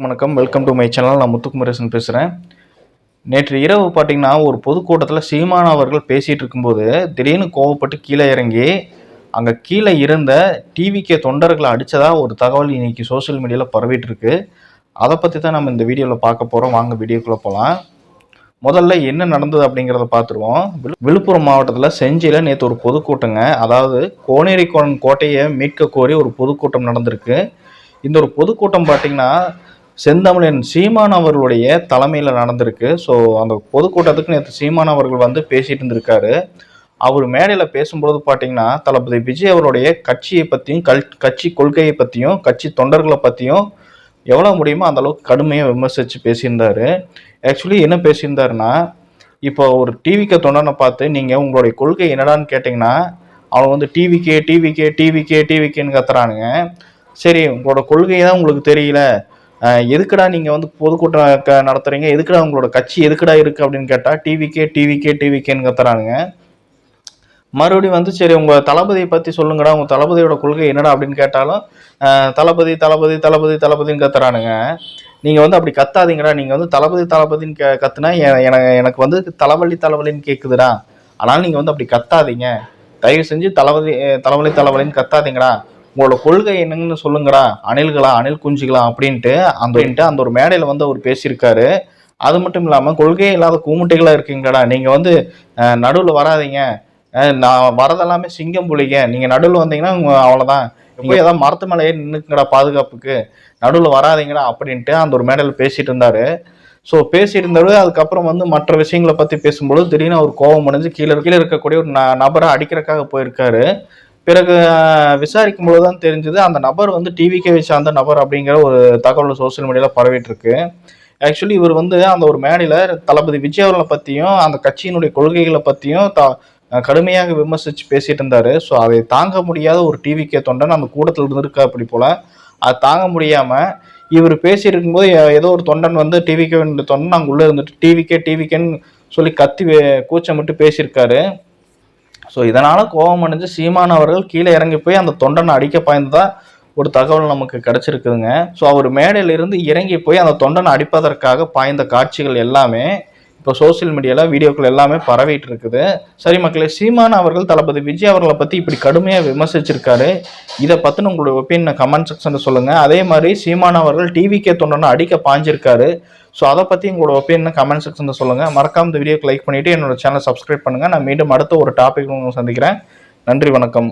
வணக்கம், welcome to my channel. நான் முத்துக்குமரேசன் பேசுகிறேன். நேற்று இரவு பார்த்தீங்கன்னா, ஒரு பொதுக்கூட்டத்தில் சீமான் அவர்கள் பேசிகிட்டு இருக்கும்போது திடீர்னு கோவப்பட்டு கீழே இறங்கி அங்கே கீழே இருந்த டிவிகே தொண்டர்களை அடித்ததா ஒரு தகவல் இன்னைக்கு சோசியல் மீடியாவில் பரவிட்டு இருக்கு. அதை பற்றி தான் நம்ம இந்த வீடியோவில் பார்க்க போகிறோம். வாங்க வீடியோக்குள்ளே போகலாம். முதல்ல என்ன நடந்தது அப்படிங்கிறத பார்த்துருவோம். விழுப்புரம் மாவட்டத்தில் செஞ்சியில் நேற்று ஒரு பொதுக்கூட்டங்க, அதாவது கோனேரிக்கோன் கோட்டையை மீட்க கோரி ஒரு பொதுக்கூட்டம் நடந்திருக்கு. இந்த ஒரு பொதுக்கூட்டம் பார்த்தீங்கன்னா செந்தமிழன் சீமான் அவர்களுடைய தலைமையில் நடந்திருக்கு. ஸோ அந்த பொதுக்கூட்டத்துக்கு நேற்று சீமான் அவர்கள் வந்து பேசிட்டு இருந்திருக்காரு. அவர் மேடையில் பேசும்பொழுது பார்த்தீங்கன்னா தளபதி விஜய் அவருடைய கட்சியை பற்றியும் கட்சி கொள்கையை பற்றியும் கட்சி தொண்டர்களை பற்றியும் எவ்வளோ முடியுமோ அந்த அளவுக்கு கடுமையாக விமர்சித்து பேசியிருந்தாரு. ஆக்சுவலி என்ன பேசியிருந்தாருன்னா, இப்போ ஒரு டிவிக்கு தொண்டனை பார்த்து நீங்கள் உங்களுடைய கொள்கை என்னடான்னு கேட்டிங்கன்னா அவன் வந்து டிவிக்கே டிவிக்கே டிவிக்கே டிவிக்கேன்னு கத்துறானுங்க. சரி, உங்களோட கொள்கையை தான் உங்களுக்கு தெரியல, எதுக்குடா நீங்கள் வந்து பொதுக்கூட்டம் நடத்துறீங்க, எதுக்குடா உங்களோட கட்சி எதுக்குடா இருக்குது அப்படின்னு கேட்டால் டிவிக்கே டிவிக்கே டிவிக்கேன்னு கத்துறானுங்க. மறுபடியும் வந்து சரி உங்கள் தளபதியை பற்றி சொல்லுங்கடா, உங்கள் தளபதியோட கொள்கை என்னடா அப்படின்னு கேட்டாலும் தளபதி தளபதி தளபதி தளபதின்னு கத்துறானுங்க. நீங்கள் வந்து அப்படி கத்தாதீங்கடா, நீங்கள் வந்து தளபதி தளபதின்னு கத்துனா எனக்கு வந்து தலைவலி தலைவலின்னு கேட்குதுடா, ஆனால் நீங்கள் வந்து அப்படி கத்தாதீங்க, தயவு செஞ்சு தலைவலி தலைவலின்னு கத்தாதீங்கடா, உங்களோட கொள்கை என்னன்னு சொல்லுங்கடா, அணில்களா அணில் குஞ்சுகளா அப்படின்ட்டு அந்த ஒரு மேடையில் வந்து அவர் பேசியிருக்காரு. அது மட்டும் இல்லாமல் கொள்கையே இல்லாத கூமுட்டைகளாக இருக்கீங்களாடா, நீங்கள் வந்து நடுவில் வராதிங்க, நான் வரதெல்லாமே சிங்கம் புலிங்க, நீங்கள் நடுவில் வந்தீங்கன்னா அவ்வளோதான், போய் ஏதாவது மரத்து மேலேயே நின்றுக்குங்கடா பாதுகாப்புக்கு, நடுவில் வராதிங்கடா அப்படின்ட்டு அந்த ஒரு மேடையில் பேசிட்டு இருந்தாரு. ஸோ பேசிட்டு இருந்தாரு. அதுக்கப்புறம் வந்து மற்ற விஷயங்களை பற்றி பேசும்போது திடீர்னு அவர் கோபம் அடைஞ்சு கீழே இருக்கக்கூடிய ஒரு நபரை அடிக்கிறதுக்காக போயிருக்காரு. பிறகு விசாரிக்கும் போது தான் தெரிஞ்சது அந்த நபர் வந்து டிவிகேவை சார்ந்த நபர் அப்படிங்கிற ஒரு தகவல் சோசியல் மீடியாவில் பரவிட்டு இருக்கு. ஆக்சுவலி இவர் வந்து அந்த ஒரு மேடையில் தளபதி விஜய் அவர்களை பற்றியும் அந்த கட்சியினுடைய கொள்கைகளை பற்றியும் கடுமையாக விமர்சித்து பேசிட்டு இருந்தாரு. ஸோ அதை தாங்க முடியாத ஒரு டிவிகே தொண்டன் அந்த கூட்டத்தில் இருந்திருக்கா அப்படி போல. அதை தாங்க முடியாமல் இவர் பேசிட்டு இருக்கும்போது ஏதோ ஒரு தொண்டன் வந்து டிவிகே தொண்டன் அங்கே உள்ளே இருந்துட்டு டிவிகேன்னு சொல்லி கத்தி கூச்சமிட்டு பேசியிருக்காரு. ஸோ இதனால் கோபம் அடைஞ்சு சீமான் அவர்கள் கீழே இறங்கி போய் அந்த தொண்டனை அடிக்க பாய்ந்ததா ஒரு தகவல் நமக்கு கிடைச்சிருக்குதுங்க. ஸோ அவர் மேடையிலிருந்து இறங்கி போய் அந்த தொண்டனை அடிப்பதற்காக பாய்ந்த காட்சிகள் எல்லாமே இப்போ சோசியல் மீடியாவில் வீடியோக்கள் எல்லாமே பரவிட்டு இருக்குது. சரி மக்களே, சீமான் அவர்கள் தளபதி விஜய் அவர்களை பற்றி இப்படி கடுமையாக விமர்சிச்சிருக்காரு. இதை பற்றின உங்களுடைய ஒப்பீனியன் கமெண்ட் செக்ஷனில் சொல்லுங்கள். அதே மாதிரி சீமான் அவர்கள் டிவிகே தொண்டனை அடிக்க பாஞ்சிருக்காரு. ஸோ அதை பற்றி உங்களோட ஒப்பீனியன் கமெண்ட் செக்ஷனில் சொல்லுங்கள். மறக்காம இந்த வீடியோக்கு லைக் பண்ணிவிட்டு என்னோட சேனல் சப்ஸ்கிரைப் பண்ணுங்கள். நான் மீண்டும் அடுத்த ஒரு டாபிக் சந்திக்கிறேன். நன்றி, வணக்கம்.